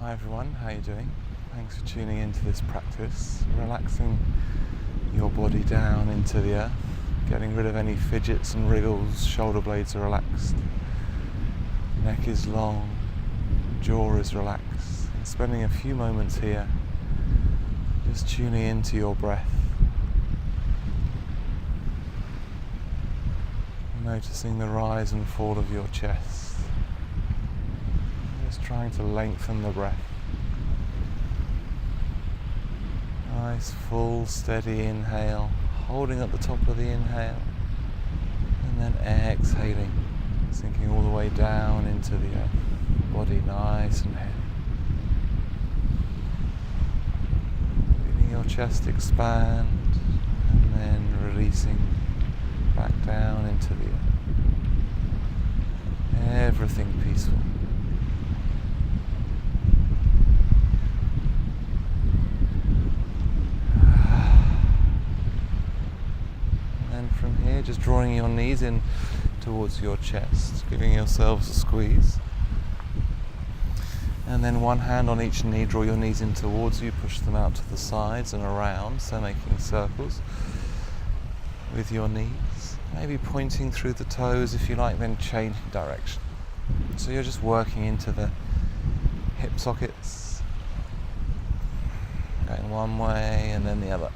Hi everyone, how are you doing? Thanks for tuning into this practice, relaxing your body down into the earth, getting rid of any fidgets and wriggles, shoulder blades are relaxed, neck is long, jaw is relaxed, and spending a few moments here just tuning into your breath, noticing the rise and fall of your chest. Just trying to lengthen the breath. Nice full steady inhale, holding at the top of the inhale and then exhaling, sinking all the way down into the earth, body nice and heavy. Feeling your chest expand and then releasing back down into the earth. Everything peaceful. From here, just drawing your knees in towards your chest, giving yourselves a squeeze. And then one hand on each knee, draw your knees in towards you, push them out to the sides and around, so making circles with your knees. Maybe pointing through the toes if you like, then changing direction. So you're just working into the hip sockets, going one way and then the other.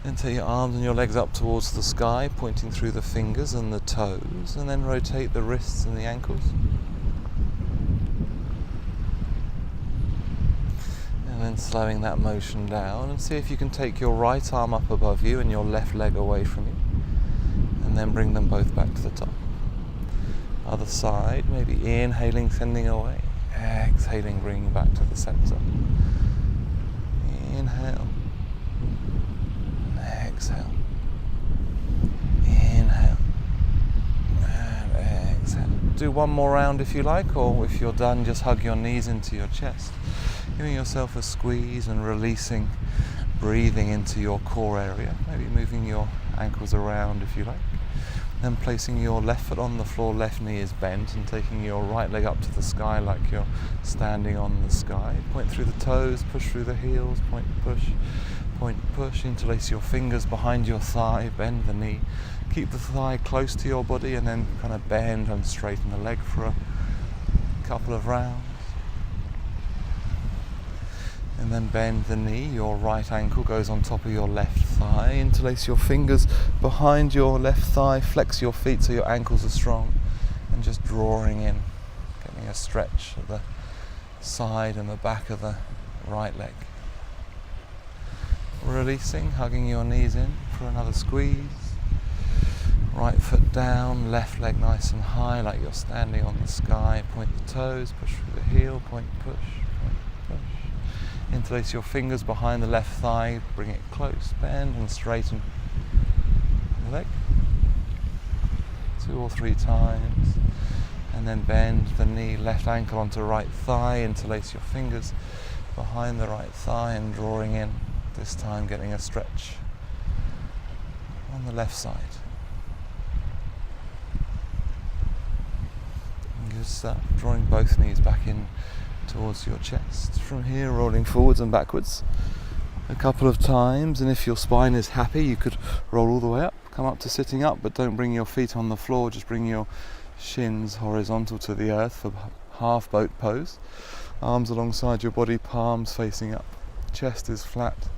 Then take your arms and your legs up towards the sky, pointing through the fingers and the toes, and then rotate the wrists and the ankles. And then slowing that motion down, and see if you can take your right arm up above you and your left leg away from you, and then bring them both back to the top. Other side, maybe inhaling, sending away, exhaling, bringing back to the center. Inhale. Exhale, inhale, and exhale. Do one more round if you like, or if you're done, just hug your knees into your chest, giving yourself a squeeze and releasing, breathing into your core area, maybe moving your ankles around if you like. Then placing your left foot on the floor, left knee is bent, and taking your right leg up to the sky like you're standing on the sky. Point through the toes, push through the heels, point, push, interlace your fingers behind your thigh, bend the knee. Keep the thigh close to your body and then kind of bend and straighten the leg for a couple of rounds. And then bend the knee, your right ankle goes on top of your left thigh. Interlace your fingers behind your left thigh, flex your feet so your ankles are strong, and just drawing in, getting a stretch at the side and the back of the right leg. Releasing, hugging your knees in for another squeeze. Right foot down, left leg nice and high like you're standing on the sky. Point the toes, push through the heel, point, push. Interlace your fingers behind the left thigh, bring it close, bend and straighten the leg. 2 or 3 times. And then bend the knee, left ankle onto right thigh, interlace your fingers behind the right thigh and drawing in. This time getting a stretch on the left side. Good stuff. Drawing both knees back in towards your chest. From here, rolling forwards and backwards a couple of times, and if your spine is happy, you could roll all the way up, come up to sitting up, but don't bring your feet on the floor, just bring your shins horizontal to the earth for half boat pose. Arms alongside your body, palms facing up. Chest is flat.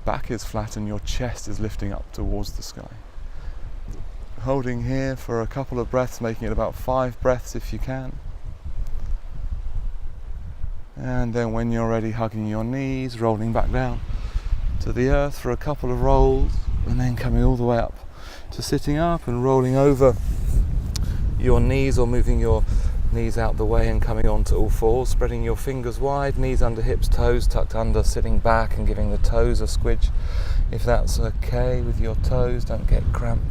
Back is flat and your chest is lifting up towards the sky. Holding here for a couple of breaths, making it about 5 breaths if you can. And then when you're ready, hugging your knees, rolling back down to the earth for a couple of rolls, and then coming all the way up to sitting up and rolling over your knees or moving your knees out the way and coming onto all fours, spreading your fingers wide, knees under hips, toes tucked under, sitting back and giving the toes a squidge if that's okay with your toes, don't get cramp.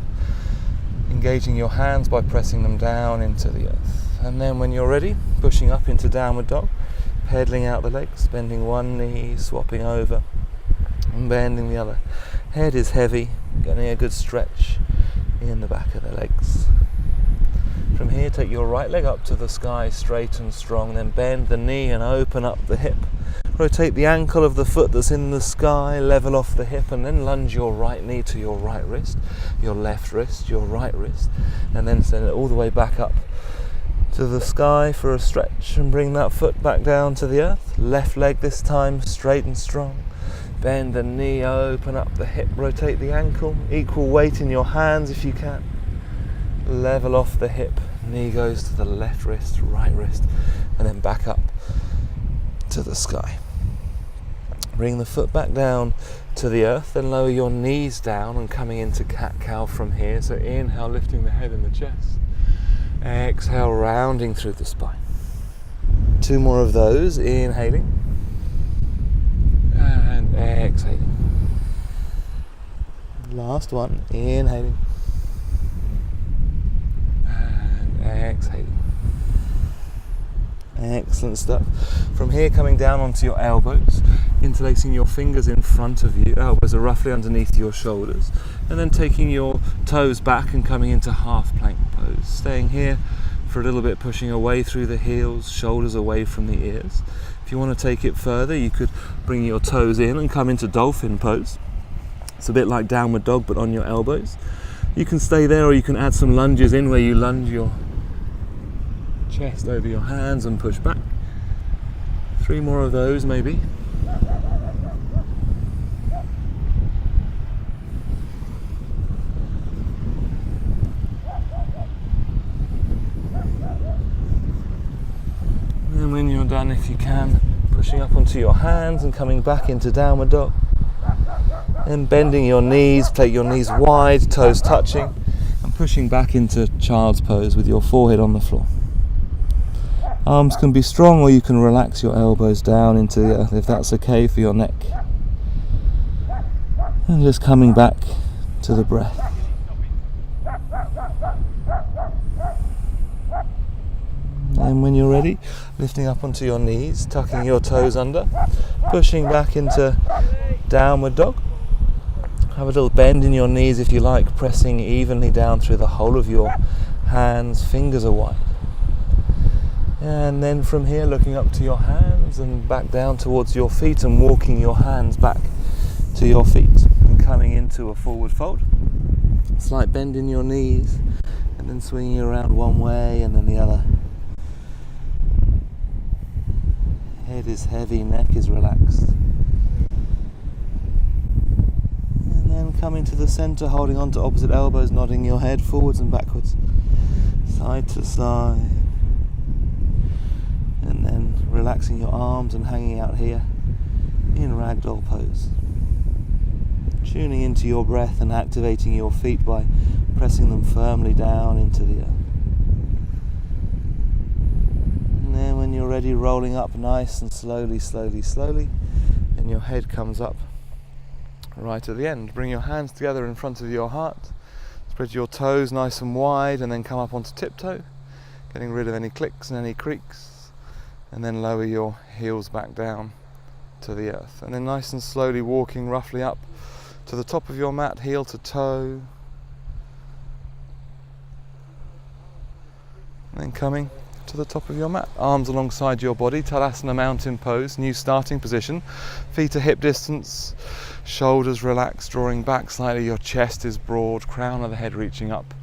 Engaging your hands by pressing them down into the earth. And then when you're ready, pushing up into downward dog, pedaling out the legs, bending one knee, swapping over and bending the other. Head is heavy, getting a good stretch in the back of the legs. From here, take your right leg up to the sky, straight and strong, then bend the knee and open up the hip. Rotate the ankle of the foot that's in the sky, level off the hip, and then lunge your right knee to your right wrist, your left wrist, your right wrist, and then send it all the way back up to the sky for a stretch, and bring that foot back down to the earth. Left leg this time, straight and strong. Bend the knee, open up the hip, rotate the ankle, equal weight in your hands if you can. Level off the hip, knee goes to the left wrist, right wrist, and then back up to the sky. Bring the foot back down to the earth, then lower your knees down and coming into cat-cow from here. So inhale, lifting the head and the chest. Exhale, rounding through the spine. 2 more of those, inhaling and exhaling. Last one, inhaling and exhaling. Excellent stuff. From here, coming down onto your elbows, interlacing your fingers in front of you, elbows are roughly underneath your shoulders, and then taking your toes back and coming into half plank pose. Staying here for a little bit, pushing away through the heels, shoulders away from the ears. If you want to take it further, you could bring your toes in and come into dolphin pose. It's a bit like downward dog, but on your elbows. You can stay there, or you can add some lunges in where you lunge your chest over your hands and push back. 3 more of those maybe. And when you're done, if you can, pushing up onto your hands and coming back into downward dog. And bending your knees, take your knees wide, toes touching, and pushing back into child's pose with your forehead on the floor. Arms can be strong, or you can relax your elbows down into the earth if that's okay for your neck. And just coming back to the breath. And when you're ready, lifting up onto your knees, tucking your toes under, pushing back into downward dog. Have a little bend in your knees if you like, pressing evenly down through the whole of your hands, fingers are wide. And then from here, looking up to your hands and back down towards your feet, and walking your hands back to your feet and coming into a forward fold. Slight bend in your knees, and then swinging around one way and then the other. Head is heavy, neck is relaxed. And then coming to the center, holding on to opposite elbows, nodding your head forwards and backwards, side to side. And then relaxing your arms and hanging out here in ragdoll pose. Tuning into your breath and activating your feet by pressing them firmly down into the earth. And then when you're ready, rolling up nice and slowly, slowly, slowly, and your head comes up right at the end. Bring your hands together in front of your heart. Spread your toes nice and wide, and then come up onto tiptoe, getting rid of any clicks and any creaks. And then lower your heels back down to the earth. And then nice and slowly walking roughly up to the top of your mat, heel to toe. And then coming to the top of your mat, arms alongside your body, Tadasana mountain pose, new starting position. Feet to hip distance, shoulders relaxed, drawing back slightly, your chest is broad, crown of the head reaching up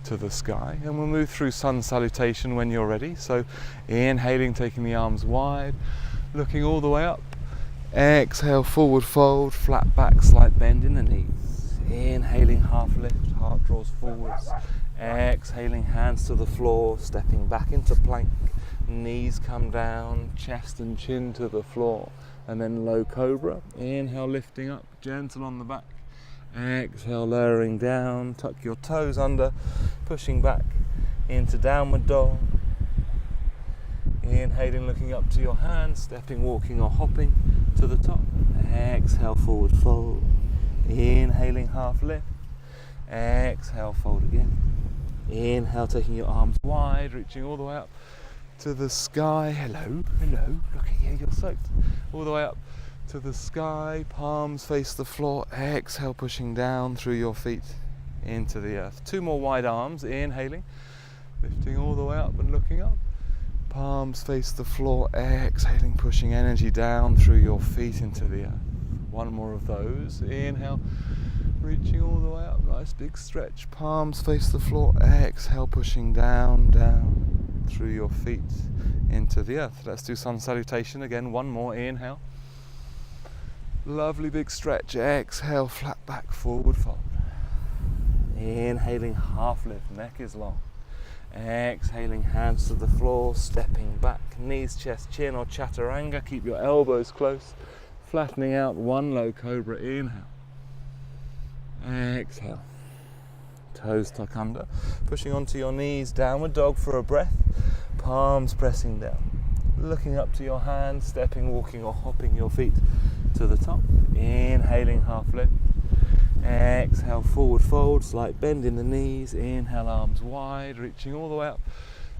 to the sky. And we'll move through sun salutation when you're ready. So inhaling, taking the arms wide, looking all the way up. Exhale, forward fold, flat back, slight bend in the knees. Inhaling, half lift, heart draws forwards. Exhaling, hands to the floor, stepping back into plank. Knees come down, chest and chin to the floor. And then low cobra. Inhale, lifting up, gentle on the back. Exhale, lowering down, tuck your toes under, pushing back into downward dog. Inhaling, looking up to your hands, stepping, walking or hopping to the top. Exhale, forward fold. Inhaling, half lift. Exhale, fold again. Inhale, taking your arms wide, reaching all the way up to the sky. Hello, hello, look at you, you're soaked. All the way up to the sky, palms face the floor. Exhale, pushing down through your feet into the earth. 2 more wide arms, inhaling, Lifting all the way up and looking up. Palms face the floor, exhaling, pushing energy down through your feet into the earth. One more of those. Inhale, reaching all the way up, nice big stretch. Palms face the floor, exhale, pushing down, down through your feet into the earth. Let's do sun salutation again. One more. Inhale. Lovely big stretch. Exhale, flat back, forward fold. Inhaling, half lift, neck is long. Exhaling, hands to the floor, stepping back, knees, chest, chin or chaturanga. Keep your elbows close, flattening out. One low cobra. Inhale. Exhale. Toes tuck under, pushing onto your knees. Downward dog for a breath. Palms pressing down. Looking up to your hands, stepping, walking or hopping your feet to the top. Inhaling, half lift. Exhale, forward fold, slight bend in the knees. Inhale, arms wide, reaching all the way up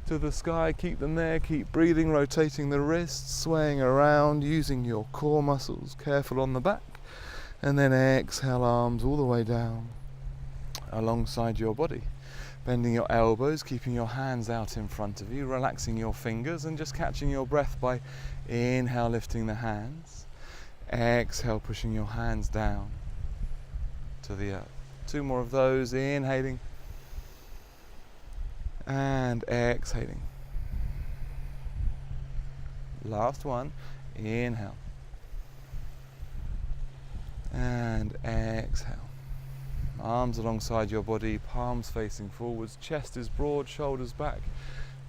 to the sky. Keep them there, keep breathing, rotating the wrists, swaying around, using your core muscles. Careful on the back. And then exhale, arms all the way down alongside your body. Bending your elbows, keeping your hands out in front of you, relaxing your fingers and just catching your breath by inhale, lifting the hands. Exhale, pushing your hands down to the earth. Two more of those. Inhaling and exhaling. Last one. Inhale and exhale. Arms alongside your body, palms facing forwards, chest is broad, shoulders back,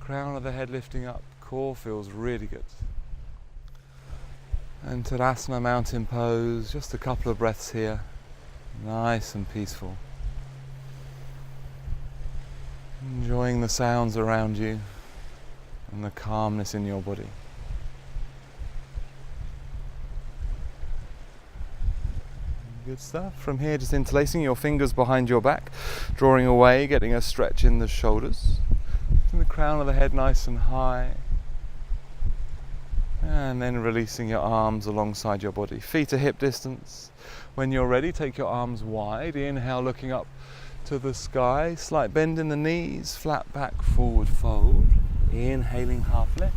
crown of the head lifting up, core feels really good. And Tadasana, mountain pose, just a couple of breaths here. Nice and peaceful. Enjoying the sounds around you and the calmness in your body. Good stuff. From here, just interlacing your fingers behind your back, drawing away, getting a stretch in the shoulders. And the crown of the head nice and high. And then releasing your arms alongside your body. Feet to hip distance. When you're ready, take your arms wide. Inhale, looking up to the sky. Slight bend in the knees, flat back, forward fold. Inhaling, half lift.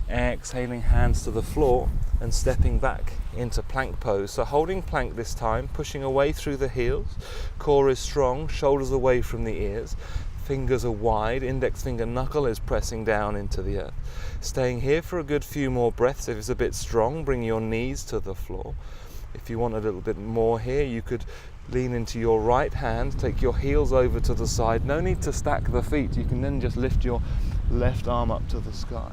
Exhaling, hands to the floor and stepping back into plank pose. So holding plank this time, pushing away through the heels. Core is strong, shoulders away from the ears. Fingers are wide, index finger knuckle is pressing down into the earth. Staying here for a good few more breaths. If it's a bit strong, bring your knees to the floor. If you want a little bit more here, you could lean into your right hand, take your heels over to the side. No need to stack the feet. You can then just lift your left arm up to the sky.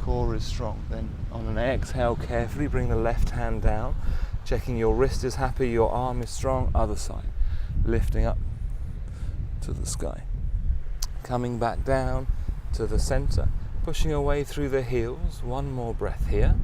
Core is strong. Then on an exhale, carefully bring the left hand down, checking your wrist is happy, your arm is strong. Other side, lifting up to the sky. Coming back down to the center, pushing away through the heels. One more breath here.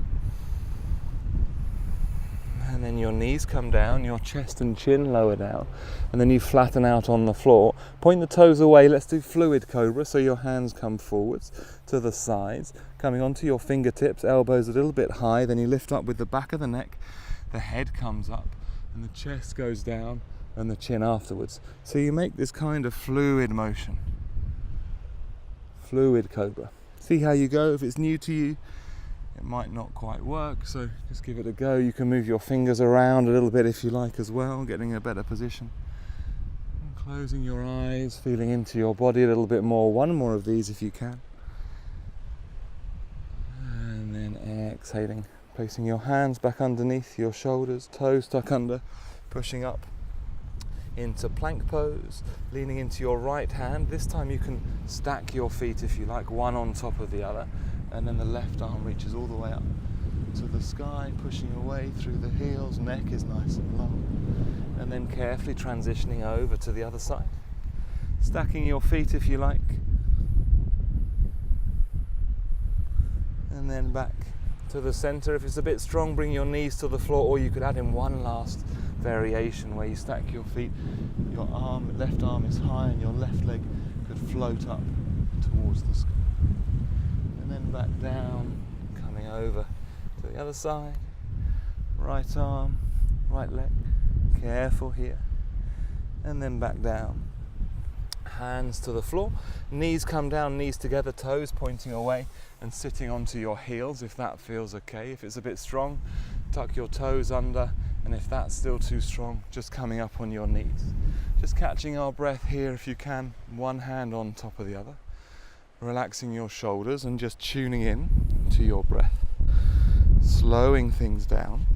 And then your knees come down, your chest and chin lower down, and then you flatten out on the floor. Point the toes away. Let's do fluid cobra, so your hands come forwards to the sides, coming onto your fingertips, elbows a little bit high. Then you lift up with the back of the neck, the head comes up, and the chest goes down, and the chin afterwards. So you make this kind of fluid motion. Fluid cobra. See how you go. If it's new to you, it might not quite work, so just give it a go. You can move your fingers around a little bit if you like as well, getting a better position. And closing your eyes, feeling into your body a little bit more. One more of these if you can. And then exhaling, placing your hands back underneath your shoulders, toes tuck under, pushing up into plank pose, leaning into your right hand. This time you can stack your feet if you like, one on top of the other. And then the left arm reaches all the way up to the sky, pushing away through the heels, neck is nice and long. And then carefully transitioning over to the other side. Stacking your feet if you like. And then back to the center. If it's a bit strong, bring your knees to the floor, or you could add in one last variation where you stack your feet. Your arm, left arm is high and your left leg could float up towards the sky. And then back down, coming over to the other side. Right arm, right leg, careful here. And then back down. hands to the floor. Knees come down, knees together, toes pointing away, and sitting onto your heels if that feels okay. If it's a bit strong, tuck your toes under, and if that's still too strong, just coming up on your knees. Just catching our breath here if you can, one hand on top of the other. Relaxing your shoulders and just tuning in to your breath. Slowing things down.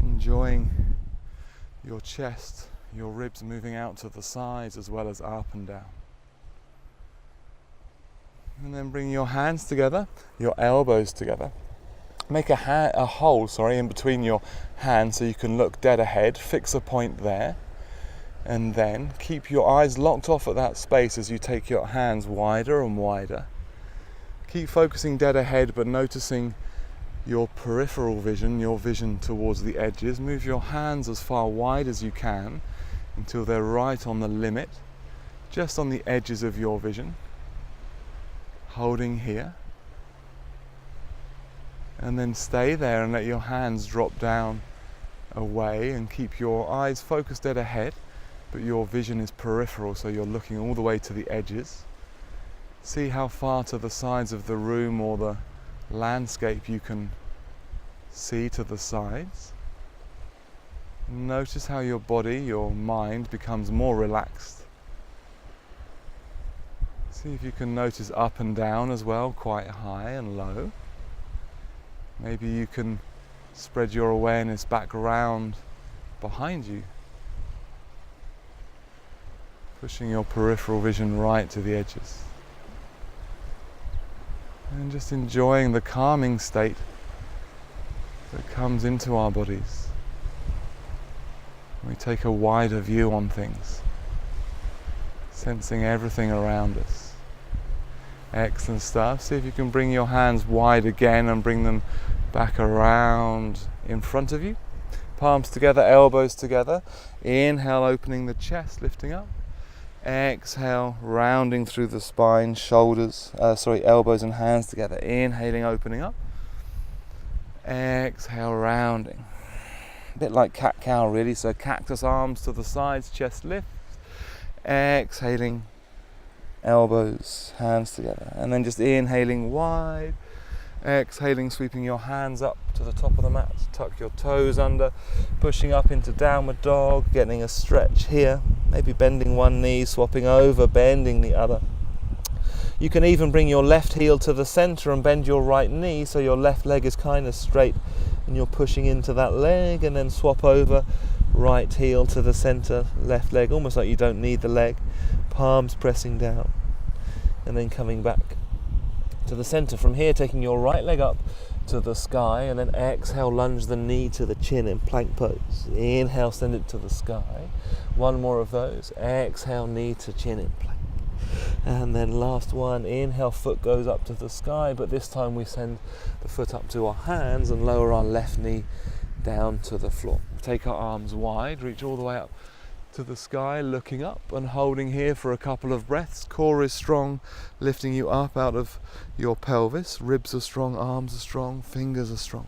Enjoying your chest, your ribs moving out to the sides as well as up and down. And then bring your hands together, your elbows together. Make a hole in between your hands so you can look dead ahead. Fix a point there. And then keep your eyes locked off at that space as you take your hands wider and wider. Keep focusing dead ahead, but noticing your peripheral vision, your vision towards the edges. Move your hands as far wide as you can until they're right on the limit, just on the edges of your vision. Holding here. And then stay there and let your hands drop down away and keep your eyes focused dead ahead, but your vision is peripheral, so you're looking all the way to the edges. See how far to the sides of the room or the landscape you can see to the sides. Notice how your body, your mind becomes more relaxed. See if you can notice up and down as well, quite high and low. Maybe you can spread your awareness back around behind you, pushing your peripheral vision right to the edges. And just enjoying the calming state that comes into our bodies. We take a wider view on things, sensing everything around us. Excellent stuff. See if you can bring your hands wide again and bring them back around in front of you. Palms together, elbows together. Inhale, opening the chest, lifting up. Exhale, rounding through the spine, elbows and hands together. Inhaling, opening up. Exhale, rounding. A bit like cat-cow really, so cactus arms to the sides, chest lifts. Exhaling, elbows, hands together. And then just inhaling wide. Exhaling, sweeping your hands up to the top of the mat. Tuck your toes under, pushing up into downward dog, getting a stretch here. Maybe bending one knee, swapping over, bending the other. You can even bring your left heel to the center and bend your right knee so your left leg is kind of straight and you're pushing into that leg, and then swap over, right heel to the center, left leg, almost like you don't need the leg. Palms pressing down and then coming back to the center. From here, taking your right leg up to the sky, and then exhale, lunge the knee to the chin in plank pose. Inhale, send it to the sky. One more of those. Exhale, knee to chin in plank. And then last one, inhale, foot goes up to the sky, but this time we send the foot up to our hands and lower our left knee down to the floor. Take our arms wide, reach all the way up to the sky, looking up and holding here for a couple of breaths. Core is strong, lifting you up out of your pelvis. Ribs are strong, arms are strong, fingers are strong.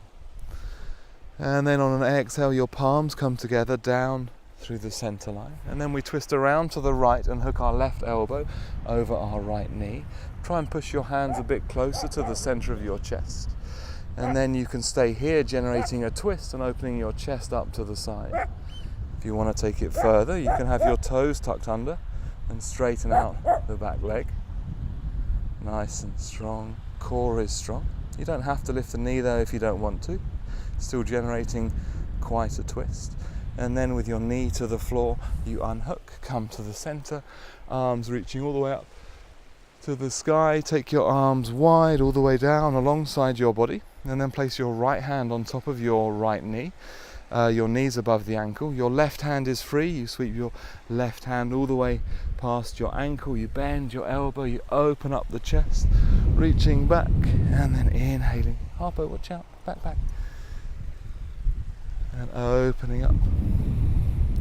And then on an exhale, your palms come together down through the center line. And then we twist around to the right and hook our left elbow over our right knee. Try and push your hands a bit closer to the center of your chest. And then you can stay here, generating a twist and opening your chest up to the side. If you want to take it further, you can have your toes tucked under and straighten out the back leg. Nice and strong. Core is strong. You don't have to lift the knee though if you don't want to. Still generating quite a twist. And then with your knee to the floor, you unhook, come to the center, arms reaching all the way up to the sky. Take your arms wide all the way down alongside your body, and then place your right hand on top of your right knee. Your knees above the ankle. Your left hand is free. You sweep your left hand all the way past your ankle. You bend your elbow. You open up the chest, reaching back, and then inhaling. Harpo, watch out. Back, back. And opening up.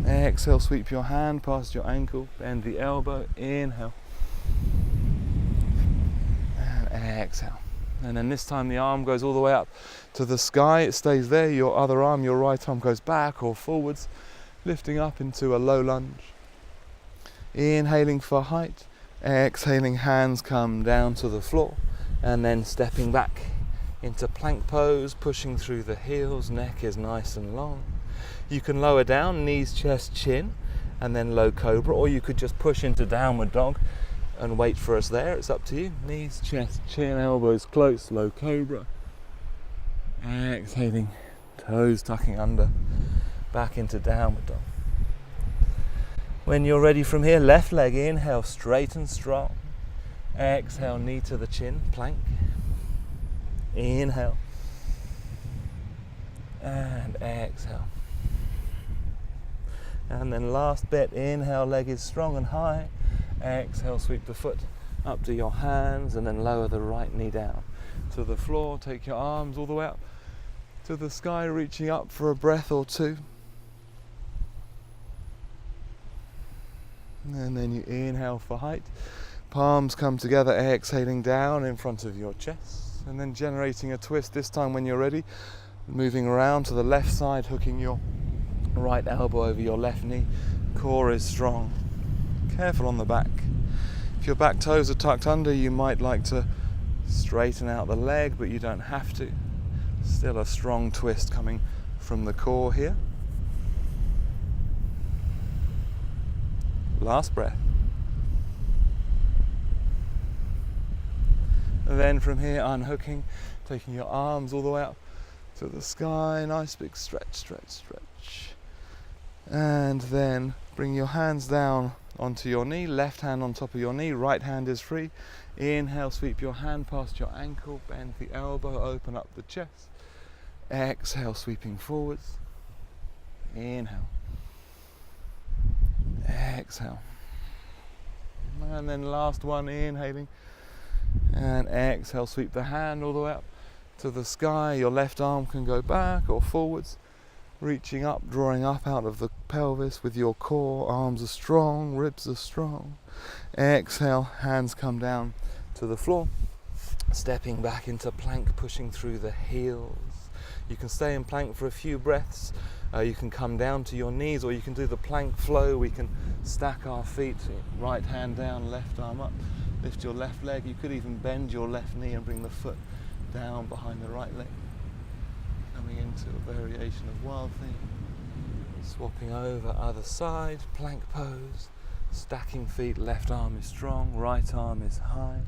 Exhale, sweep your hand past your ankle. Bend the elbow. Inhale. And exhale. And then this time the arm goes all the way up to the sky, it stays there, your other arm, your right arm goes back or forwards, lifting up into a low lunge. Inhaling for height, exhaling, hands come down to the floor, and then stepping back into plank pose, pushing through the heels, neck is nice and long. You can lower down, knees, chest, chin, and then low cobra, or you could just push into downward dog and wait for us there. It's up to you. Knees, chest, chin, elbows close, low cobra. Exhaling, toes tucking under, back into downward dog. When you're ready from here, left leg, inhale, straight and strong. Exhale, knee to the chin, plank. Inhale. And exhale. And then last bit, inhale, leg is strong and high. Exhale, sweep the foot up to your hands and then lower the right knee down to the floor. Take your arms all the way up to the sky, reaching up for a breath or two. And then you inhale for height. Palms come together, exhaling down in front of your chest. And then generating a twist, this time when you're ready, moving around to the left side, hooking your right elbow over your left knee. Core is strong. Careful on the back. If your back toes are tucked under, you might like to straighten out the leg, but you don't have to. Still a strong twist coming from the core here. Last breath. And then from here, unhooking, taking your arms all the way up to the sky. Nice big stretch, stretch, stretch. And then bring your hands down onto your knee, left hand on top of your knee, right hand is free. Inhale, sweep your hand past your ankle, bend the elbow, open up the chest. Exhale, sweeping forwards. Inhale. Exhale. And then last one, inhaling. And exhale, sweep the hand all the way up to the sky. Your left arm can go back or forwards, reaching up, drawing up out of the pelvis with your core. Arms are strong, ribs are strong. Exhale, hands come down to the floor. Stepping back into plank, pushing through the heels. You can stay in plank for a few breaths. You can come down to your knees, or you can do the plank flow. We can stack our feet, right hand down, left arm up. Lift your left leg. You could even bend your left knee and bring the foot down behind the right leg. Coming into a variation of wild thing. Swapping over other side, plank pose. Stacking feet, left arm is strong, right arm is high.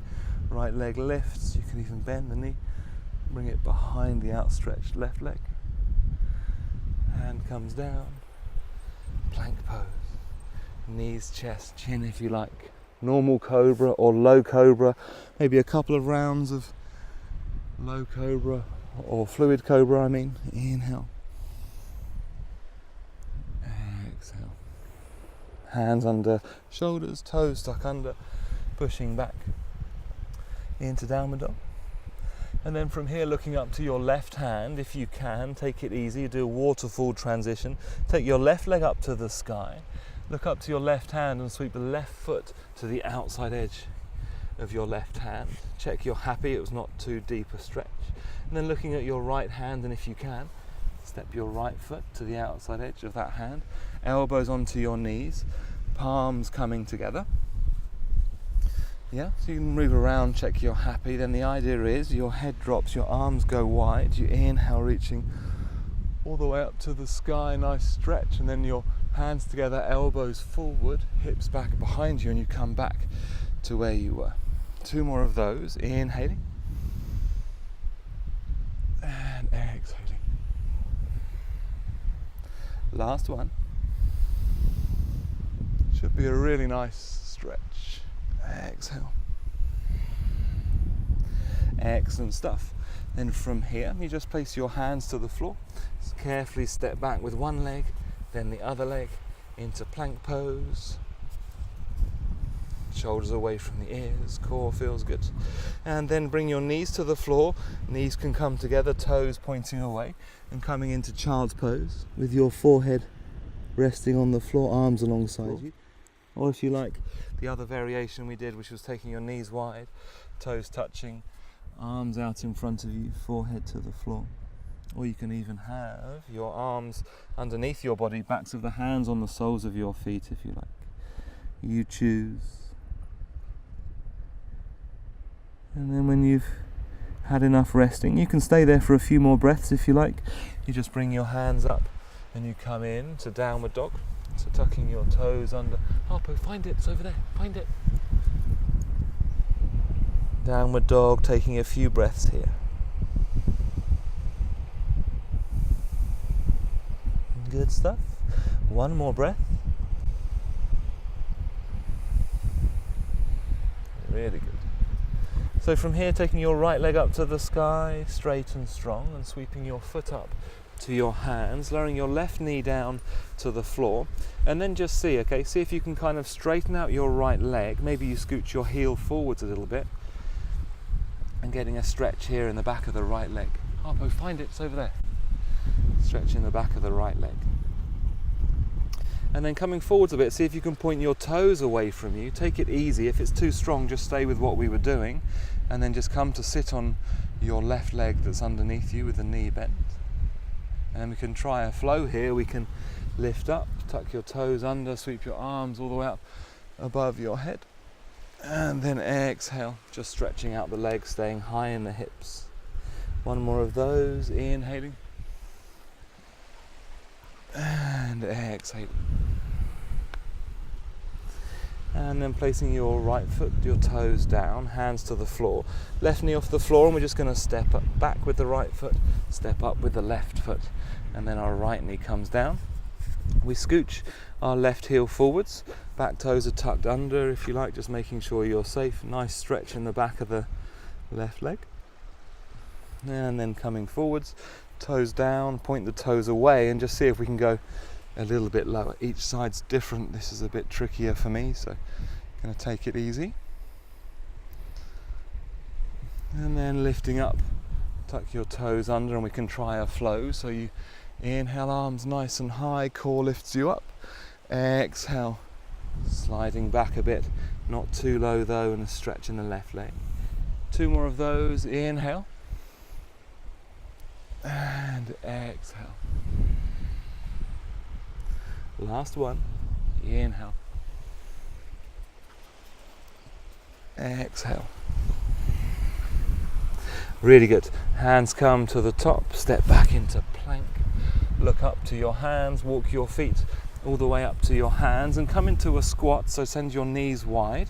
Right leg lifts. You can even bend the knee. Bring it behind the outstretched left leg. Hand comes down. Plank pose. Knees, chest, chin if you like. Normal cobra or low cobra. Maybe a couple of rounds of low cobra or fluid cobra, Inhale. Exhale. Hands under shoulders, toes stuck under, pushing back into downward dog. And then from here, looking up to your left hand, if you can, take it easy, do a waterfall transition. Take your left leg up to the sky, look up to your left hand and sweep the left foot to the outside edge of your left hand. Check you're happy, it was not too deep a stretch. And then looking at your right hand, and if you can, step your right foot to the outside edge of that hand. Elbows onto your knees, palms coming together. Yeah, so you can move around, check you're happy. Then the idea is your head drops, your arms go wide. You inhale, reaching all the way up to the sky, nice stretch. And then your hands together, elbows forward, hips back behind you, and you come back to where you were. 2 more of those, inhaling. And exhaling. Last one. Should be a really nice stretch. Exhale. Excellent stuff. Then from here, you just place your hands to the floor. Just carefully step back with one leg, then the other leg into plank pose. Shoulders away from the ears, core feels good. And then bring your knees to the floor. Knees can come together, toes pointing away, and coming into child's pose with your forehead resting on the floor, arms alongside you. Or if you like, the other variation we did, which was taking your knees wide, toes touching, arms out in front of you, forehead to the floor. Or you can even have your arms underneath your body, backs of the hands on the soles of your feet if you like. You choose. And then when you've had enough resting, you can stay there for a few more breaths if you like. You just bring your hands up and you come in to downward dog. So tucking your toes under. Harpo, find it, it's over there, find it. Downward dog, taking a few breaths here. Good stuff. One more breath. Really good. So from here, taking your right leg up to the sky, straight and strong, and sweeping your foot up to your hands, lowering your left knee down to the floor, and then just see if you can kind of straighten out your right leg. Maybe you scooch your heel forwards a little bit, and getting a stretch here in the back of the right leg. Harpo, find it, it's over there. Stretch in the back of the right leg. And then coming forwards a bit, see if you can point your toes away from you. Take it easy. If it's too strong, just stay with what we were doing. And then just come to sit on your left leg that's underneath you with the knee bent. And we can try a flow here. We can lift up, tuck your toes under, sweep your arms all the way up above your head. And then exhale, just stretching out the legs, staying high in the hips. One more of those, inhaling. And exhaling. And then placing your right foot, your toes down, hands to the floor. Left knee off the floor, and we're just going to step up, back with the right foot, step up with the left foot. And then our right knee comes down. We scooch our left heel forwards. Back toes are tucked under, if you like, just making sure you're safe. Nice stretch in the back of the left leg. And then coming forwards, toes down, point the toes away, and just see if we can go a little bit lower. Each side's different. This is a bit trickier for me, so I'm going to take it easy. And then lifting up, tuck your toes under, and we can try a flow. So you inhale, arms nice and high, core lifts you up. Exhale, sliding back a bit, not too low though, and a stretch in the left leg. Two more of those. Inhale and exhale. Last one. Inhale. Exhale. Really good. Hands come to the top, step back into plank. Look up to your hands, walk your feet all the way up to your hands and come into a squat. So send your knees wide.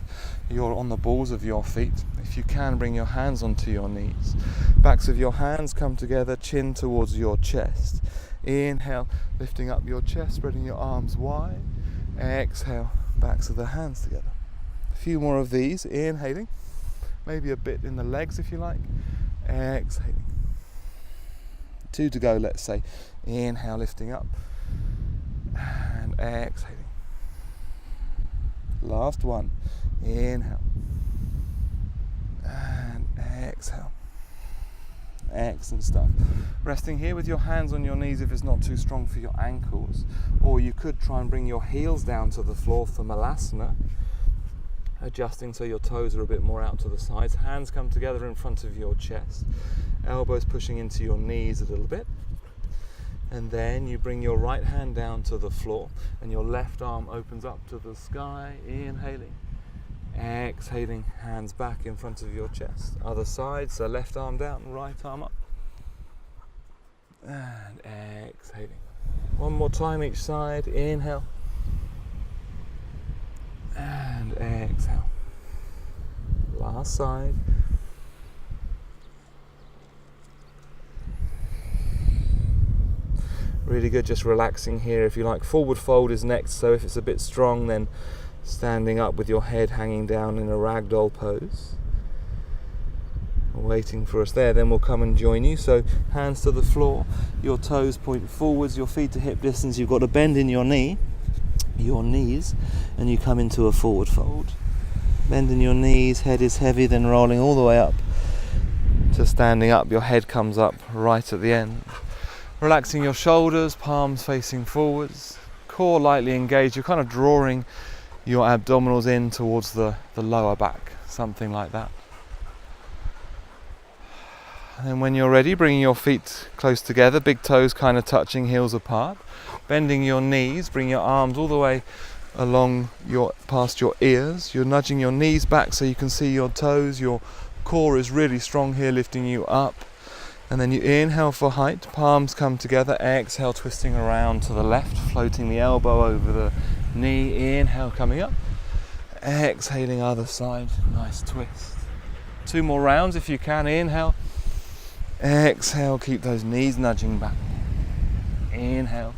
You're on the balls of your feet. If you can, bring your hands onto your knees. Backs of your hands come together, chin towards your chest. Inhale, lifting up your chest, spreading your arms wide. Exhale, backs of the hands together. A few more of these. Inhaling, maybe a bit in the legs if you like. Exhaling. 2 to go, let's say. Inhale, lifting up and exhaling. Last one. Inhale and exhale. Excellent stuff. Resting here with your hands on your knees if it's not too strong for your ankles, or you could try and bring your heels down to the floor for malasana, adjusting so your toes are a bit more out to the sides. Hands come together in front of your chest, elbows pushing into your knees a little bit, and then you bring your right hand down to the floor and your left arm opens up to the sky. Inhaling, exhaling, hands back in front of your chest. Other side, so left arm down, right arm up, and exhaling. One more time each side. Inhale and exhale. Last side. Really good, just relaxing here if you like. Forward fold is next, so if it's a bit strong, then standing up with your head hanging down in a ragdoll pose. Waiting for us there, then we'll come and join you. So hands to the floor, your toes point forwards, your feet to hip distance. You've got a bend in your knee, your knees, and you come into a forward fold. Bend in your knees, head is heavy, then rolling all the way up to standing up. Your head comes up right at the end. Relaxing your shoulders, palms facing forwards, core lightly engaged. You're kind of drawing your abdominals in towards the lower back, something like that. And when you're ready, bringing your feet close together, big toes kind of touching, heels apart. Bending your knees, bring your arms all the way along past your ears. You're nudging your knees back so you can see your toes. Your core is really strong here, lifting you up. And then you inhale for height, palms come together. Exhale, twisting around to the left, floating the elbow over the knee. Inhale, coming up. Exhaling other side, nice twist. 2 more rounds if you can. Inhale. Exhale, keep those knees nudging back. Inhale.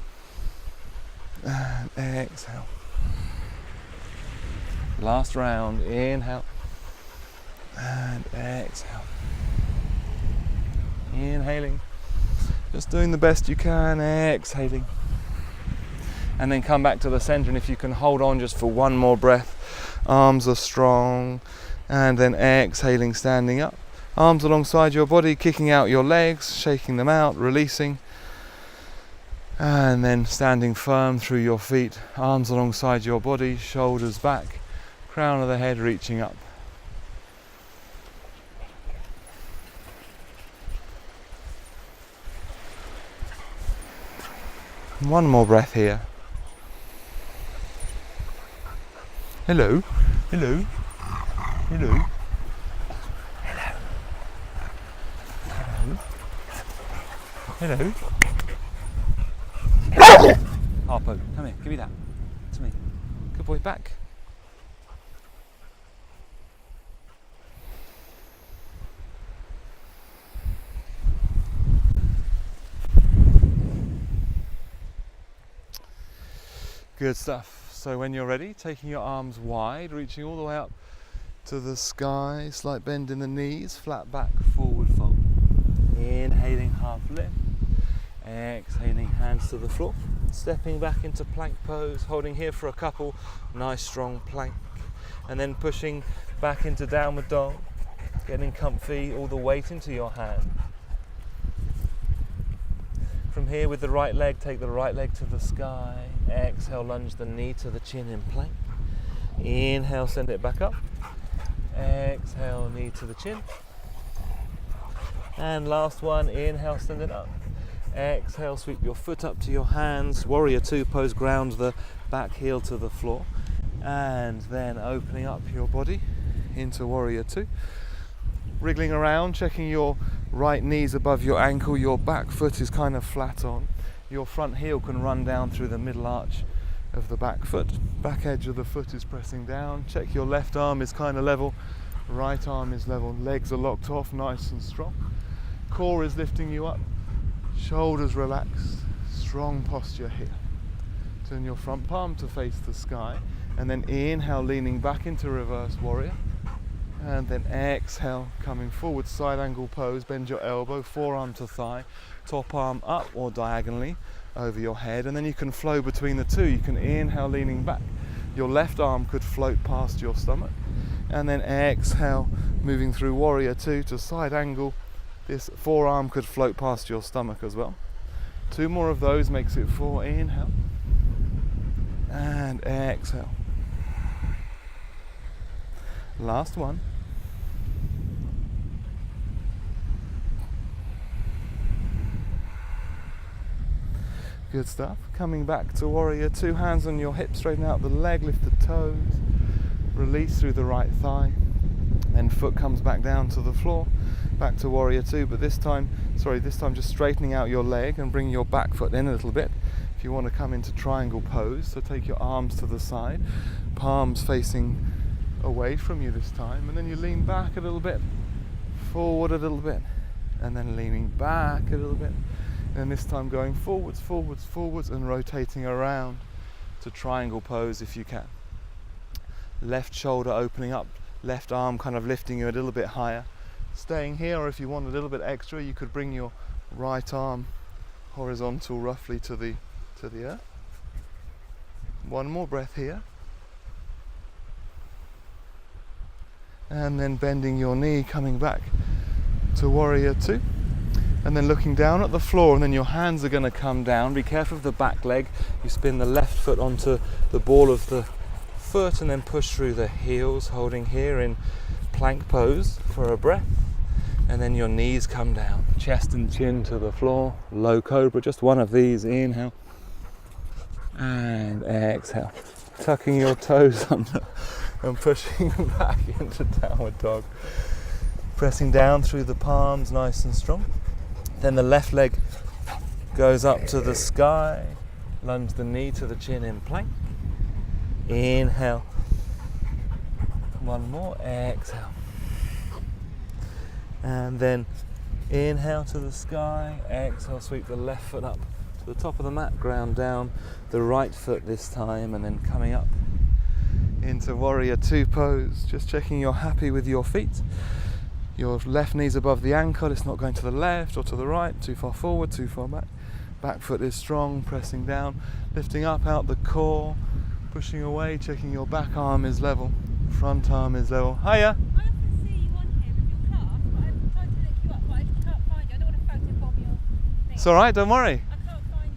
And exhale. Last round. Inhale. And exhale. Inhaling. Just doing the best you can. Exhaling. And then come back to the center, and if you can hold on just for 1 more breath. Arms are strong. And then exhaling, standing up. Arms alongside your body, kicking out your legs, shaking them out, releasing. And then standing firm through your feet, arms alongside your body, shoulders back, crown of the head reaching up. One more breath here. Hello, hello, hello. Hello. Harpo, come here, give me that. To me. Good boy, back. Good stuff. So when you're ready, taking your arms wide, reaching all the way up to the sky, slight bend in the knees, flat back, forward fold. Inhaling, half lift. Exhaling, hands to the floor. Stepping back into plank pose, holding here for a couple. Nice strong plank. And then pushing back into downward dog. Getting comfy, all the weight into your hand. From here with the right leg, take the right leg to the sky. Exhale, lunge the knee to the chin in plank. Inhale, send it back up. Exhale, knee to the chin. And last one, inhale, send it up. Exhale, sweep your foot up to your hands. Warrior 2 pose, ground the back heel to the floor. And then opening up your body into Warrior 2. Wriggling around, checking your right knees above your ankle. Your back foot is kind of flat on. Your front heel can run down through the middle arch of the back foot. Back edge of the foot is pressing down. Check your left arm is kind of level. Right arm is level. Legs are locked off, nice and strong. Core is lifting you up. Shoulders relaxed, strong posture here. Turn your front palm to face the sky, and then inhale, leaning back into reverse warrior. And then exhale, coming forward, side angle pose, bend your elbow, forearm to thigh, top arm up or diagonally over your head, and then you can flow between the two. You can inhale, leaning back. Your left arm could float past your stomach, and then exhale, moving through warrior 2 to side angle. This forearm could float past your stomach as well. 2 more of those makes it 4. Inhale and exhale. Last one. Good stuff. Coming back to warrior 2, hands on your hips, straighten out the leg, lift the toes, release through the right thigh. Then foot comes back down to the floor. Back to warrior 2, but this time just straightening out your leg and bring your back foot in a little bit. If you want to come into triangle pose, so take your arms to the side, palms facing away from you this time, and then you lean back a little bit, forward a little bit, and then leaning back a little bit, and this time going forwards, forwards, forwards, and rotating around to triangle pose if you can. Left shoulder opening up, left arm kind of lifting you a little bit higher. Staying here, or if you want a little bit extra, you could bring your right arm horizontal roughly to the earth. One more breath here. And then bending your knee, coming back to warrior 2. And then looking down at the floor, and then your hands are going to come down. Be careful of the back leg. You spin the left foot onto the ball of the foot and then push through the heels, holding here in plank pose for a breath. And then your knees come down, chest and chin to the floor, low cobra, just one of these. Inhale and exhale, tucking your toes under and pushing back into downward dog. Pressing down through the palms, nice and strong. Then the left leg goes up to the sky, lunge the knee to the chin in plank. Inhale. One more, exhale. And then inhale to the sky, exhale, sweep the left foot up to the top of the mat, ground down, the right foot this time, and then coming up into warrior two pose. Just checking you're happy with your feet. Your left knee's above the ankle, it's not going to the left or to the right, too far forward, too far back. Back foot is strong, pressing down, lifting up out the core, pushing away, checking your back arm is level, front arm is level. Hiya! It's alright, don't worry. I can't find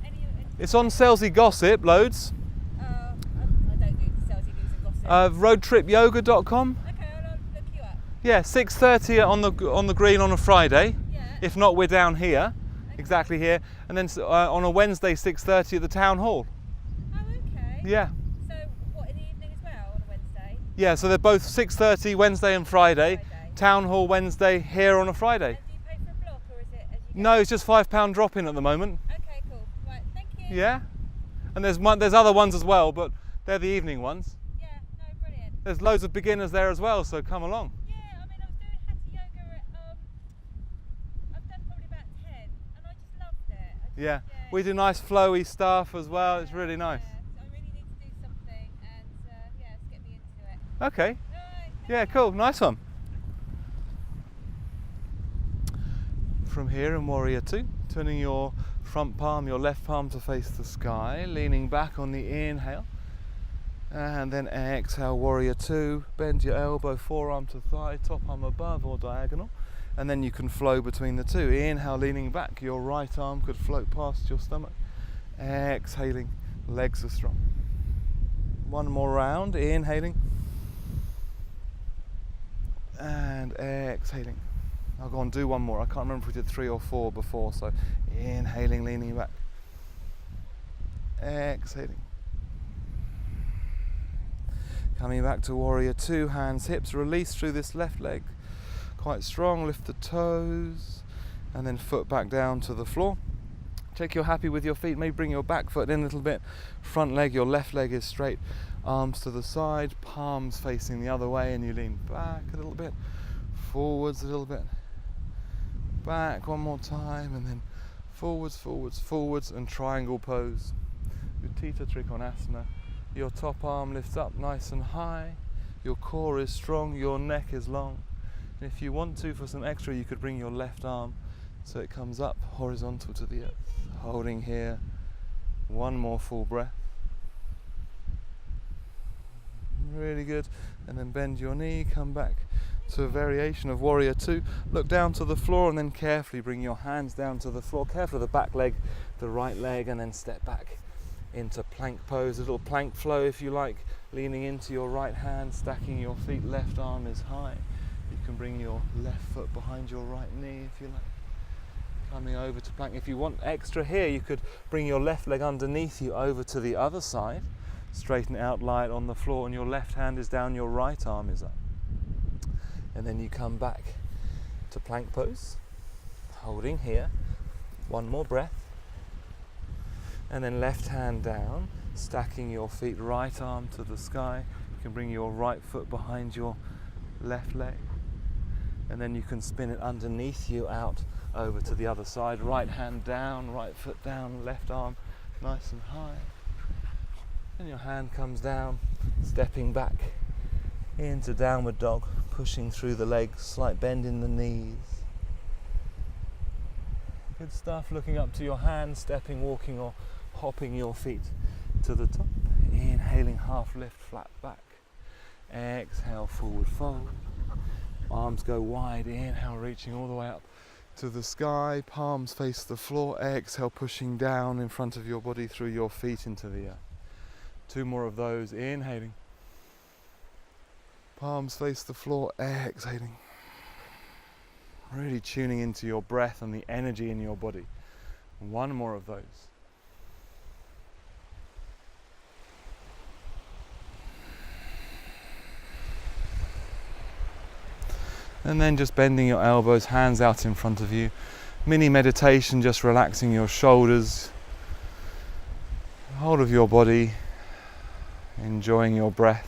your It's on Salesy Gossip, loads. I don't do salesy news and gossip. Roadtripyoga.com. Okay, I'll look you up. Yeah, 6:30 on the green on a Friday. Yeah. If not, we're down here, exactly here. And then on a Wednesday, 6:30 at the town hall. Oh, okay. Yeah. So, what, in the evening as well on a Wednesday? Yeah, so they're both 6:30 Wednesday and Friday. Town hall Wednesday, here on a Friday. And do you pay for a block or is it as you go? No, it's just £5 drop-in at the moment. Okay, cool. Right, thank you. Yeah. And there's other ones as well, but they're the evening ones. Yeah, no, brilliant. There's loads of beginners there as well, so come along. Yeah, I mean, I was doing hatha yoga at, I've done probably about 10 and I just loved it. Yeah. We do nice flowy stuff as well, it's really nice. Yeah, so I really need to do something and yeah, let's get me into it. Okay. Alright, Yeah, cool, nice one. From here in Warrior 2, turning your front palm, your left palm to face the sky, leaning back on the inhale, and then exhale, Warrior 2, bend your elbow, forearm to thigh, top arm above or diagonal, and then you can flow between the two. Inhale, leaning back, your right arm could float past your stomach. Exhaling, legs are strong. One more round, inhaling, and exhaling. I'll go on, do one more. I can't remember if we did 3 or 4 before, so inhaling, leaning back. Exhaling. Coming back to Warrior 2, hands, hips, release through this left leg. Quite strong, lift the toes, and then foot back down to the floor. Check you're happy with your feet, maybe bring your back foot in a little bit. Front leg, your left leg is straight. Arms to the side, palms facing the other way, and you lean back a little bit. Forwards a little bit. Back one more time, and then forwards, forwards, forwards, and triangle pose. Utthita Trikonasana. Your top arm lifts up nice and high. Your core is strong, your neck is long. And if you want to, for some extra, you could bring your left arm so it comes up horizontal to the earth. Holding here. One more full breath. Really good. And then bend your knee, come back to a variation of Warrior 2. Look down to the floor and then carefully bring your hands down to the floor. Careful the back leg, the right leg, and then step back into plank pose. A little plank flow if you like. Leaning into your right hand, stacking your feet, left arm is high. You can bring your left foot behind your right knee if you like. Coming over to plank. If you want extra here, you could bring your left leg underneath you over to the other side. Straighten it out, lie it on the floor, and your left hand is down, your right arm is up. And then you come back to plank pose, holding here. One more breath. And then left hand down, stacking your feet, right arm to the sky. You can bring your right foot behind your left leg. And then you can spin it underneath you out over to the other side. Right hand down, right foot down, left arm nice and high. And your hand comes down, stepping back into downward dog, pushing through the legs, slight bend in the knees. Good stuff, looking up to your hands, stepping, walking or hopping your feet to the top. Inhaling, half lift, flat back. Exhale, forward fold. Arms go wide, inhale, reaching all the way up to the sky. Palms face the floor. Exhale, pushing down in front of your body through your feet into the earth. 2 more of those, inhaling. Palms face the floor, exhaling. Really tuning into your breath and the energy in your body. One more of those. And then just bending your elbows, hands out in front of you. Mini meditation, just relaxing your shoulders, whole of your body, enjoying your breath.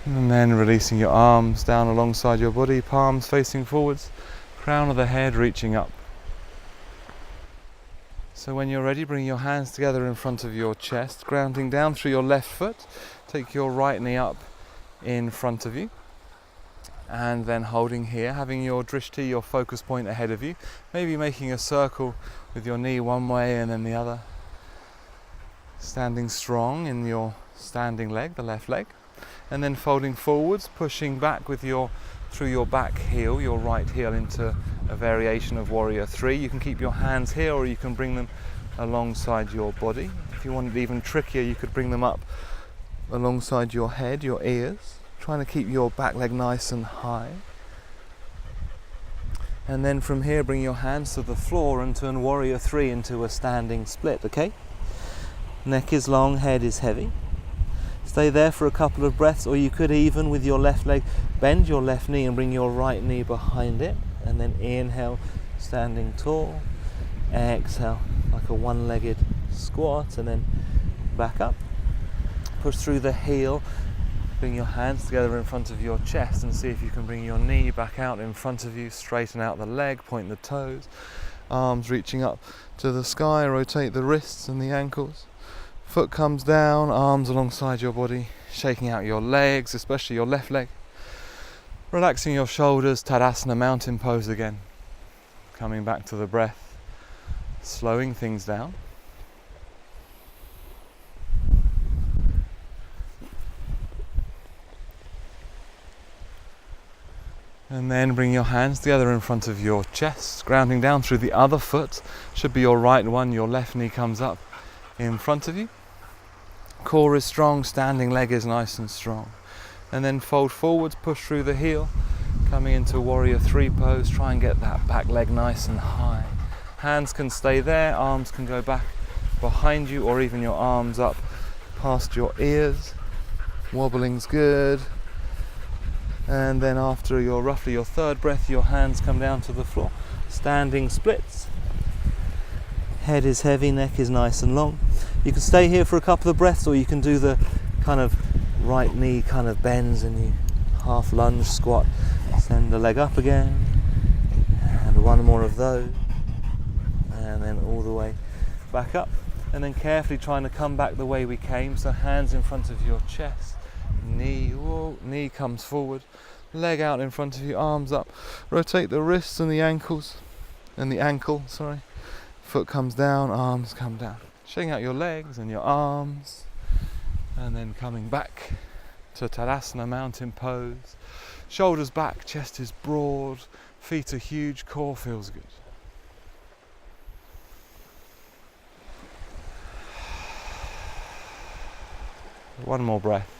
And then releasing your arms down alongside your body, palms facing forwards, crown of the head reaching up. So when you're ready, bring your hands together in front of your chest, grounding down through your left foot. Take your right knee up in front of you. And then holding here, having your drishti, your focus point ahead of you. Maybe making a circle with your knee one way and then the other. Standing strong in your standing leg, the left leg. And then folding forwards, pushing back with through your back heel, your right heel, into a variation of Warrior 3. You can keep your hands here or you can bring them alongside your body. If you want it even trickier, you could bring them up alongside your head, your ears, trying to keep your back leg nice and high. And then from here, bring your hands to the floor and turn Warrior 3 into a standing split, okay? Neck is long, head is heavy. Stay there for a couple of breaths, or you could even, with your left leg, bend your left knee and bring your right knee behind it. And then inhale, standing tall. Exhale, like a one-legged squat, and then back up. Push through the heel. Bring your hands together in front of your chest and see if you can bring your knee back out in front of you. Straighten out the leg, point the toes. Arms reaching up to the sky, rotate the wrists and the ankles. Foot comes down, arms alongside your body, shaking out your legs, especially your left leg. Relaxing your shoulders, Tadasana mountain pose again. Coming back to the breath, slowing things down. And then bring your hands together in front of your chest, grounding down through the other foot. Should be your right one, your left knee comes up in front of you. Core is strong, standing leg is nice and strong. And then fold forwards, push through the heel, coming into Warrior 3 pose. Try and get that back leg nice and high. Hands can stay there, arms can go back behind you, or even your arms up past your ears. Wobbling's good. And then after roughly your third breath, your hands come down to the floor. Standing splits. Head is heavy, neck is nice and long. You can stay here for a couple of breaths, or you can do the kind of right knee kind of bends and you half lunge squat. Send the leg up again. And one more of those. And then all the way back up. And then carefully trying to come back the way we came. So hands in front of your chest. Knee comes forward. Leg out in front of you, arms up. Rotate the wrists and the ankles. And the ankle, sorry. Foot comes down, arms come down. Shaking out your legs and your arms. And then coming back to Tadasana mountain pose. Shoulders back, chest is broad, feet are huge, core feels good. One more breath.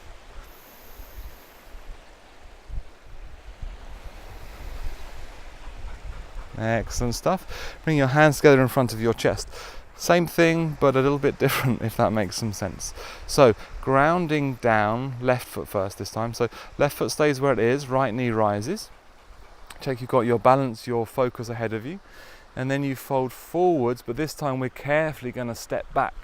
Excellent stuff. Bring your hands together in front of your chest. Same thing, but a little bit different, if that makes some sense. So, grounding down, left foot first this time. So, left foot stays where it is, right knee rises. Check you've got your balance, your focus ahead of you. And then you fold forwards, but this time we're carefully going to step back.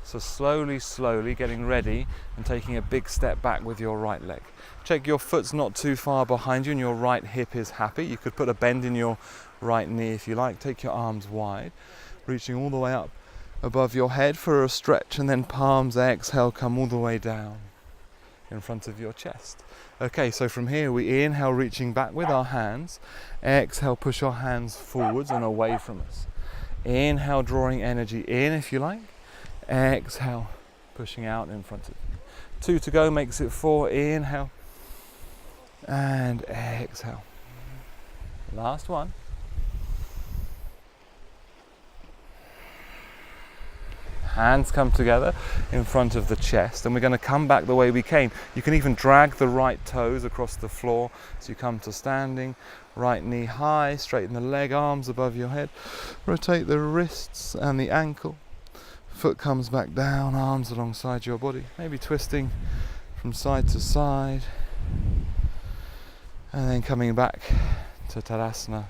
So slowly getting ready and taking a big step back with your right leg. Check your foot's not too far behind you and your right hip is happy. You could put a bend in your right knee if you like. Take your arms wide, reaching all the way up above your head for a stretch, and then palms, exhale, come all the way down in front of your chest. Okay, so from here we inhale, reaching back with our hands. Exhale, push your hands forwards and away from us. Inhale, drawing energy in if you like. Exhale, pushing out in front of you. 2 to go makes it 4. Inhale and exhale. Last one. Hands come together in front of the chest, and we're going to come back the way we came. You can even drag the right toes across the floor, so you come to standing, right knee high, straighten the leg, arms above your head, rotate the wrists and the ankle, foot comes back down, arms alongside your body, maybe twisting from side to side, and then coming back to Tadasana,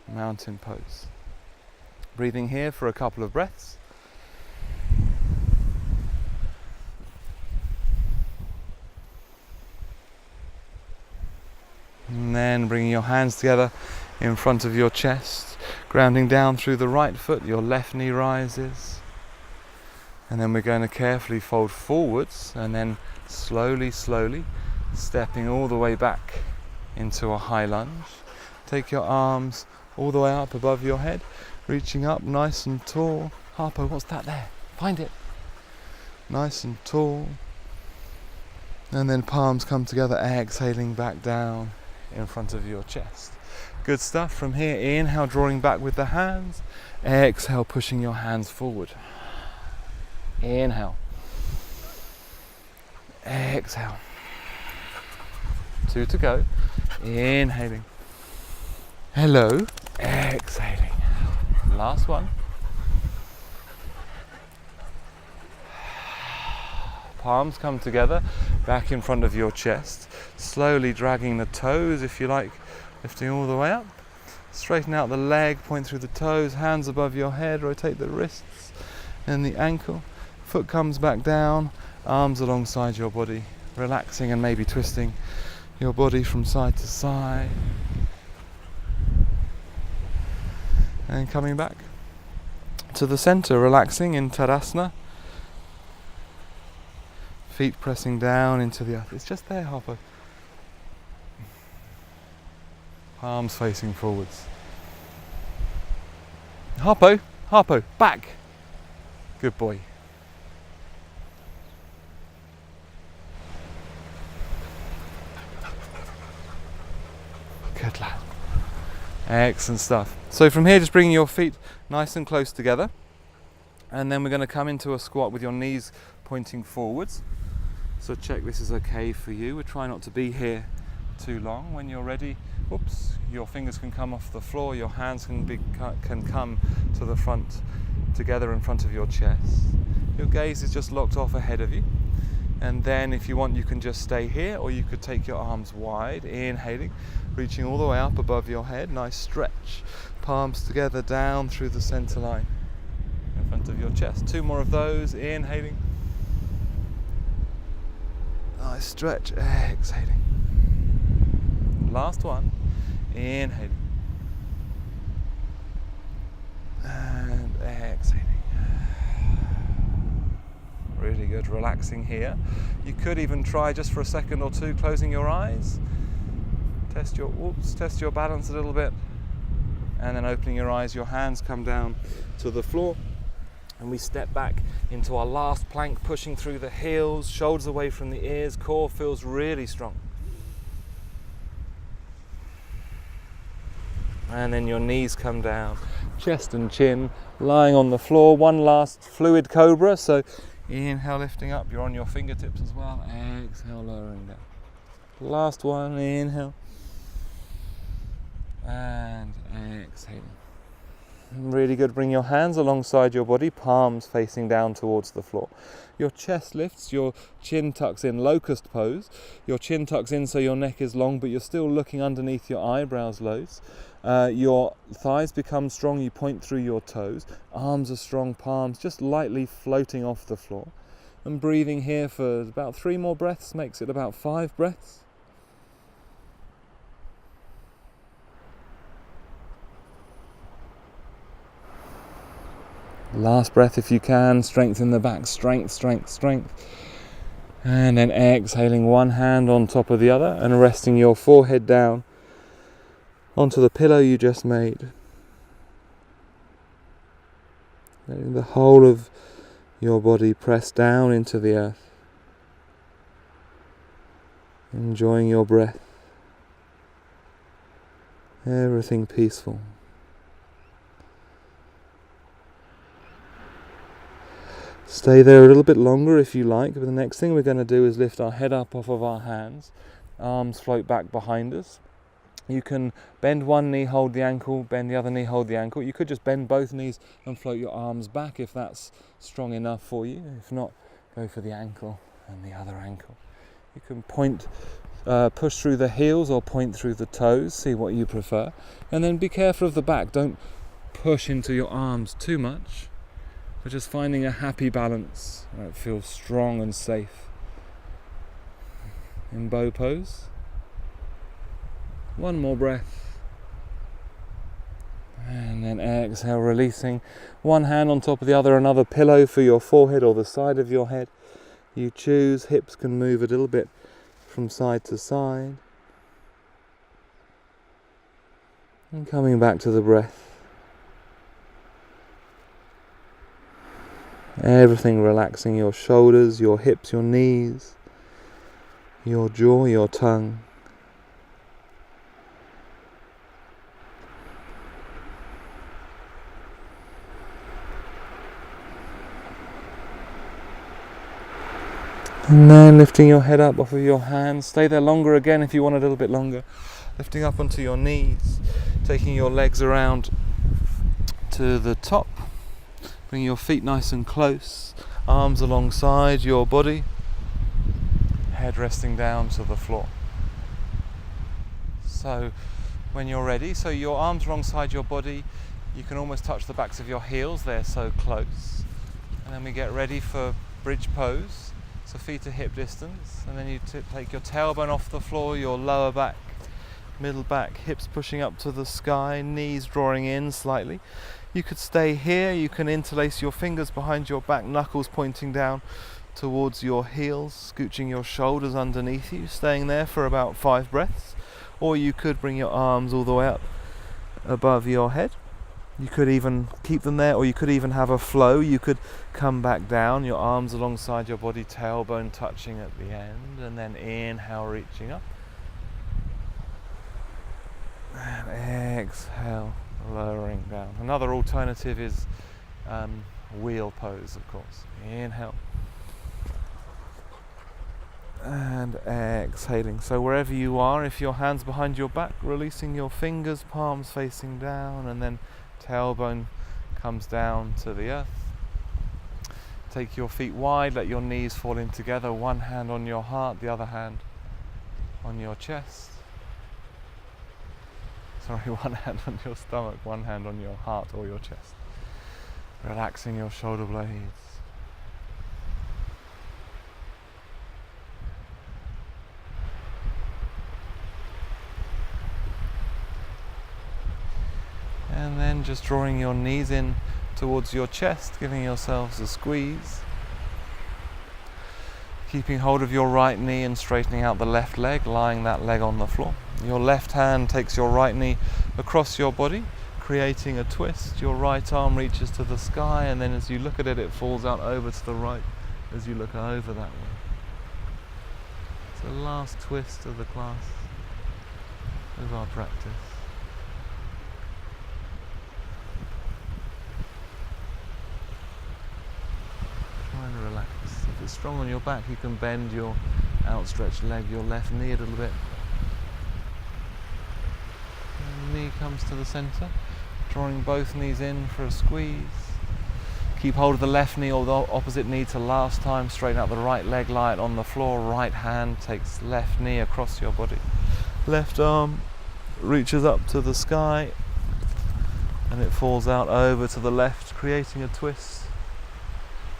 mountain pose. Breathing here for a couple of breaths. And then bringing your hands together in front of your chest, grounding down through the right foot, your left knee rises. And then we're going to carefully fold forwards and then slowly stepping all the way back into a high lunge. Take your arms all the way up above your head, reaching up nice and tall. Harpo, what's that there? Find it. Nice and tall. And then palms come together, exhaling back down in front of your chest. Good stuff. From here, inhale, drawing back with the hands. Exhale, pushing your hands forward. Inhale. Exhale. 2 to go. Inhaling. Hello. Exhaling. Last one. Palms come together, back in front of your chest. Slowly dragging the toes, if you like, lifting all the way up. Straighten out the leg, point through the toes, hands above your head, rotate the wrists and the ankle. Foot comes back down, arms alongside your body, relaxing and maybe twisting your body from side to side. And coming back to the center, relaxing in Tadasana. Feet pressing down into the earth. It's just there, Harpo. Palms facing forwards. Harpo, back. Good boy. Good lad. Excellent stuff. So from here, just bringing your feet nice and close together. And then we're going to come into a squat with your knees pointing forwards. So check this is okay for you. We're trying not to be here too long. When you're ready, your fingers can come off the floor, your hands can come to the front, together in front of your chest. Your gaze is just locked off ahead of you. And then if you want, you can just stay here, or you could take your arms wide, inhaling, reaching all the way up above your head. Nice stretch. Palms together down through the center line in front of your chest. 2 more of those, inhaling. Nice stretch, exhaling. Last one, inhaling. And exhaling. Really good, relaxing here. You could even try just for a second or two closing your eyes. Test your balance a little bit. And then opening your eyes, your hands come down to the floor. And we step back into our last plank, pushing through the heels, shoulders away from the ears, core feels really strong. And then your knees come down, chest and chin lying on the floor. One last fluid cobra, so inhale, lifting up, you're on your fingertips as well. Exhale, lowering down. Last one, inhale. And exhaling. Really good. Bring your hands alongside your body, palms facing down towards the floor. Your chest lifts, your chin tucks in, locust pose. Your chin tucks in so your neck is long, but you're still looking underneath your eyebrows lows. Your thighs become strong, you point through your toes. Arms are strong, palms just lightly floating off the floor. And breathing here for about 3 more breaths makes it about 5 breaths. Last breath if you can, strengthen the back, strength. And then exhaling, one hand on top of the other and resting your forehead down onto the pillow you just made. Letting the whole of your body press down into the earth. Enjoying your breath. Everything peaceful. Stay there a little bit longer if you like, but the next thing we're going to do is lift our head up off of our hands, arms float back behind us. You can bend one knee, hold the ankle, bend the other knee, hold the ankle. You could just bend both knees and float your arms back if that's strong enough for you. If not, go for the ankle and the other ankle. You can push through the heels or point through the toes, see what you prefer. And then be careful of the back. Don't push into your arms too much, but just finding a happy balance that feels strong and safe. In bow pose. One more breath. And then exhale, releasing one hand on top of the other, another pillow for your forehead or the side of your head. You choose, hips can move a little bit from side to side. And coming back to the breath. Everything relaxing, your shoulders, your hips, your knees, your jaw, your tongue. And then lifting your head up off of your hands. Stay there longer again if you want a little bit longer. Lifting up onto your knees. Taking your legs around to the top. Bring your feet nice and close. Arms alongside your body. Head resting down to the floor. So when you're ready, so your arms alongside your body. You can almost touch the backs of your heels. They're so close. And then we get ready for bridge pose. So feet to hip distance, and then you take your tailbone off the floor, your lower back, middle back, hips pushing up to the sky, knees drawing in slightly. You could stay here, you can interlace your fingers behind your back, knuckles pointing down towards your heels, scooching your shoulders underneath you, staying there for about 5 breaths. Or you could bring your arms all the way up above your head. You could even keep them there, or you could even have a flow. You could come back down, your arms alongside your body, tailbone touching at the end, and then inhale, reaching up. And exhale, lowering down. Another alternative is wheel pose, of course. Inhale. And exhaling. So wherever you are, if your hands behind your back, releasing your fingers, palms facing down, and then tailbone comes down to the earth. Take your feet wide, let your knees fall in together, one hand on your heart, the other hand on your chest. Sorry, one hand on your stomach, one hand on your heart or your chest. Relaxing your shoulder blades. And then just drawing your knees in towards your chest, giving yourselves a squeeze. Keeping hold of your right knee and straightening out the left leg, lying that leg on the floor. Your left hand takes your right knee across your body, creating a twist. Your right arm reaches to the sky, and then as you look at it, it falls out over to the right as you look over that way. It's the last twist of the class, of our practice. Trying to relax. If it's strong on your back, you can bend your outstretched leg, your left knee a little bit. And the knee comes to the center, drawing both knees in for a squeeze. Keep hold of the left knee or the opposite knee to last time. Straighten out the right leg, lie it on the floor. Right hand takes left knee across your body. Left arm reaches up to the sky and it falls out over to the left, creating a twist.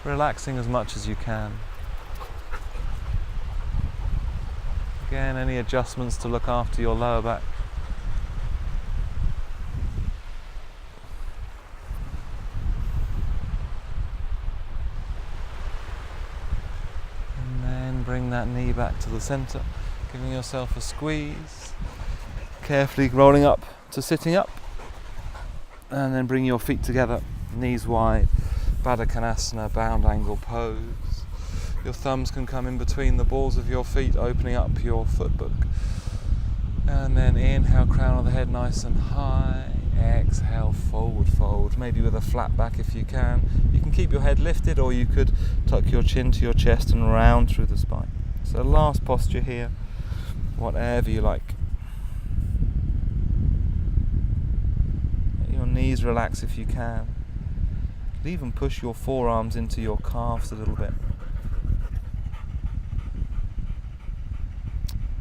Relaxing as much as you can. Again, any adjustments to look after your lower back. And then bring that knee back to the center, giving yourself a squeeze. Carefully rolling up to sitting up. And then bring your feet together, knees wide. Baddha Konasana, bound angle pose. Your thumbs can come in between the balls of your feet, opening up your footbook. And then inhale, crown of the head nice and high. Exhale, forward fold, maybe with a flat back if you can. You can keep your head lifted, or you could tuck your chin to your chest and round through the spine. So last posture here, whatever you like. Let your knees relax if you can. You could even push your forearms into your calves a little bit.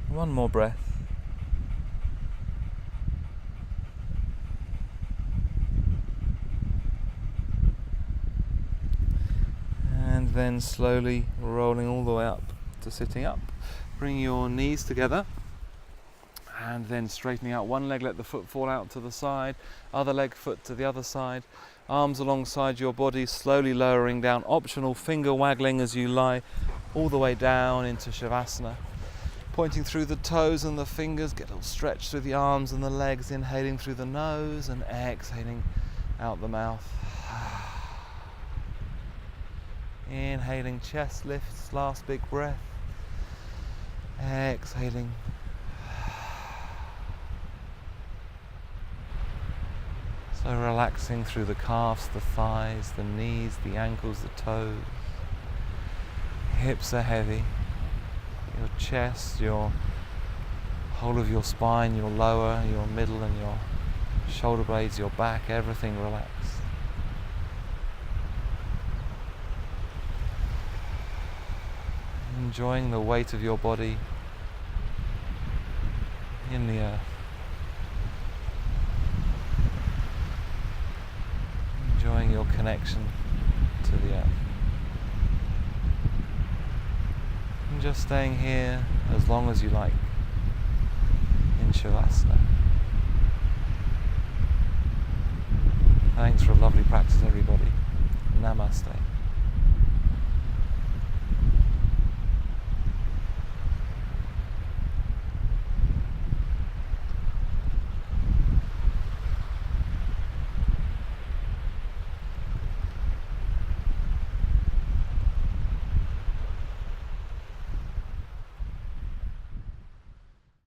One more breath. And then slowly rolling all the way up to sitting up. Bring your knees together and then straightening out one leg, let the foot fall out to the side, other leg, foot to the other side, arms alongside your body, slowly lowering down, optional finger waggling as you lie all the way down into Shavasana. Pointing through the toes and the fingers, get a little stretch through the arms and the legs, inhaling through the nose and exhaling out the mouth. Inhaling, chest lifts, last big breath. Exhaling. So relaxing through the calves, the thighs, the knees, the ankles, the toes. Hips are heavy. Your chest, your whole of your spine, your lower, your middle and your shoulder blades, your back, everything relaxed. Enjoying the weight of your body in the earth. Enjoying your connection to the earth. And just staying here as long as you like in Shavasana. Thanks for a lovely practice, everybody. Namaste.